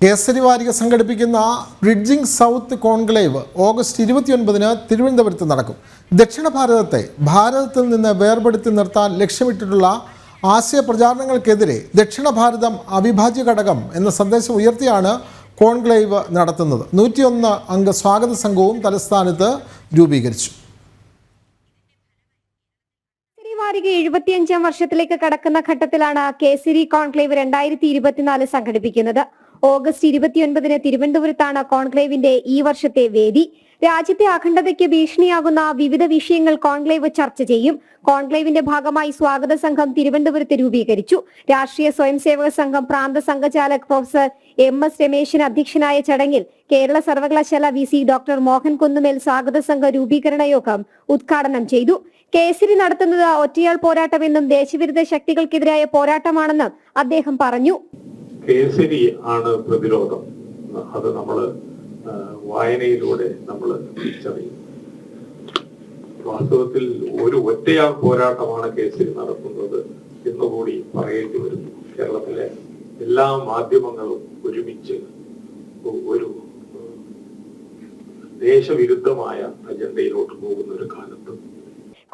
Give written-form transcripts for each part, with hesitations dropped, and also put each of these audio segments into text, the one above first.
കേസരിവാരിക സംഘടിപ്പിക്കുന്ന bridging south conclave August 29-ന് തിരുവനന്തപുരത്ത് നടക്കും. ദക്ഷിണ ഭാരതത്തെ ഭാരതത്തിൽ നിന്ന് വേർപെടുത്തി നിർത്താൻ ലക്ഷ്യമിട്ടിട്ടുള്ള ആശയ പ്രചാരണങ്ങൾക്കെതിരെ ദക്ഷിണ ഭാരതം അവിഭാജ്യ ഘടകം എന്ന സന്ദേശം ഉയർത്തിയാണ് കോൺക്ലേവ് നടത്തുന്നത്. 101 അംഗ സ്വാഗത സംഘവും തലസ്ഥാനത്ത് രൂപീകരിച്ചു. വാരിക 75-ാം വർഷത്തിലേക്ക് കടക്കുന്ന ഘട്ടത്തിലാണ് കേസരി കോൺക്ലേവ് 2024 സംഘടിപ്പിക്കുന്നത്. ഓഗസ്റ്റ് 29-ന് തിരുവനന്തപുരത്താണ് കോൺക്ലേവിന്റെ ഈ വർഷത്തെ വേദി. രാജ്യത്തെ അഖണ്ഡതയ്ക്ക് ഭീഷണിയാകുന്ന വിവിധ വിഷയങ്ങൾ കോൺക്ലേവ് ചർച്ച ചെയ്യും. കോൺക്ലേവിന്റെ ഭാഗമായി സ്വാഗത സംഘം തിരുവനന്തപുരത്ത് രൂപീകരിച്ചു. രാഷ്ട്രീയ സ്വയംസേവക സംഘം പ്രാന്ത സംഘചാലക് പ്രൊഫസർ MS രമേശൻ അധ്യക്ഷനായ ചടങ്ങിൽ കേരള സർവകലാശാല VC ഡോക്ടർ മോഹൻ കുന്നുമേൽ സ്വാഗത സംഘ രൂപീകരണ യോഗം ഉദ്ഘാടനം ചെയ്തു. കേസരി നടത്തുന്നത് ഒറ്റയാൾ പോരാട്ടമെന്നും ദേശവിരുദ്ധ ശക്തികൾക്കെതിരായ പോരാട്ടമാണെന്നും അദ്ദേഹം പറഞ്ഞു. കേസരി ആണ് പ്രതിരോധം. അത് നമ്മൾ വായനയിലൂടെ നമ്മൾ തിരിച്ചറിയും. വാസ്തവത്തിൽ ഒരു ഒറ്റയാൾ പോരാട്ടമാണ് കേസരി നടത്തുന്നത് എന്നുകൂടി പറയേണ്ടി വരുന്നു. കേരളത്തിലെ എല്ലാ മാധ്യമങ്ങളും ഒരുമിച്ച് ഒരു ദേശവിരുദ്ധമായ അജണ്ടയിലോട്ട് പോകുന്ന ഒരു കാലത്ത്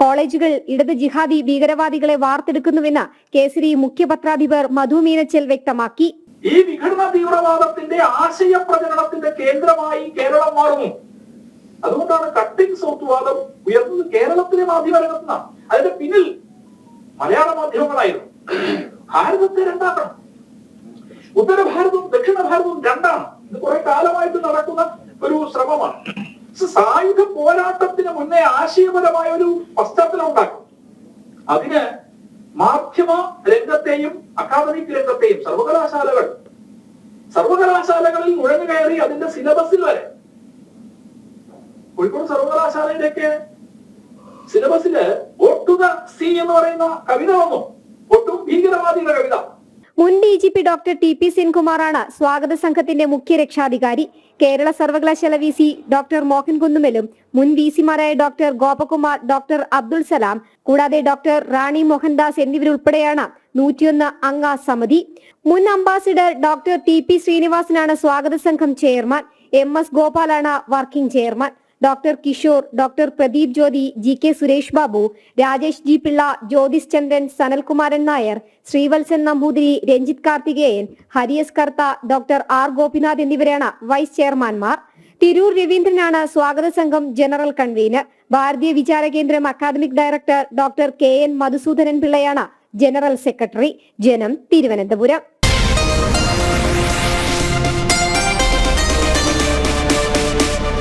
കോളേജുകൾ ഇടത് ജിഹാദി ഭീകരവാദികളെ വാർത്തെടുക്കുന്നുവെന്ന് കേസരി മുഖ്യപത്രാധിപർ മധു മീനച്ചൽ വ്യക്തമാക്കി. ഈ വിഘടന തീവ്രവാദത്തിന്റെ ആശയ പ്രചരണത്തിന്റെ കേന്ദ്രമായി കേരളം മാറുന്നു. അതുകൊണ്ടാണ് കട്ടിംഗ് സൗത്ത് വാദം ഉയർന്നത് കേരളത്തിലെ മാധ്യമരംഗത്താണ്. അതിന്റെ പിന്നിൽ മലയാള മാധ്യമങ്ങളായിരുന്നു. ഭാരതത്തെ രണ്ടാക്കണം. ഉത്തര ഭാരതവും ദക്ഷിണ ഭാരതവും രണ്ടാണ്. ഇത് കുറെ കാലമായിട്ട് നടക്കുന്ന ഒരു ശ്രമമാണ്. സായുധ പോരാട്ടത്തിന് മുന്നേ ആശയപരമായ ഒരു പശ്ചാത്തലം ഉണ്ടാക്കും. അതിന് മാധ്യമ രംഗത്തെയും അക്കാദമിക് രംഗത്തെയും സർവകലാശാലകളിൽ നുഴഞ്ഞു കയറി അതിന്റെ സിലബസിൽ വരെ കോഴിക്കോട് സർവകലാശാലയുടെയൊക്കെ സിലബസില് ഒട്ടു ദ സി എന്ന് പറയുന്ന കവിത വന്നു. ഒട്ടും ഭീകരവാദിയുടെ കവിത. മുൻ DGP ഡോക്ടർ TP സെൻകുമാറാണ് സ്വാഗത സംഘത്തിന്റെ മുഖ്യ രക്ഷാധികാരി. കേരള സർവകലാശാല VC ഡോക്ടർ മോഹൻ കുന്നുമേലും മുൻ VC-മാരായ ഡോക്ടർ ഗോപകുമാർ, ഡോക്ടർ അബ്ദുൾ സലാം കൂടാതെ ഡോക്ടർ റാണി മോഹൻദാസ് എന്നിവരുൾപ്പെടെയാണ് 101 അംഗ സമിതി. മുൻ അംബാസിഡർ ഡോക്ടർ TP ശ്രീനിവാസനാണ് സ്വാഗത സംഘം ചെയർമാൻ. MS ഗോപാലാണ് working chairman. Doctor Kishore, doctor Pradeep Jyothi, GK Suresh Babu, Rajesh G Pillai, Jyothis Chandran, Sanalkumaran Nair, Sreevatsan Namboothiri, Ranjith Karthikeyan, Hariyas Kartha, doctor R Gopinath എന്നിവരാണ് വൈസ് ചെയർമാൻമാർ. തിരൂർ രവീന്ദ്രനാണ് സ്വാഗത സംഘം general convener. Bharatiya Vichara Kendram academic director doctor KN Madhusoodanan പിള്ളയാണ് ജനറൽ സെക്രട്ടറി. ജനം, തിരുവനന്തപുരം.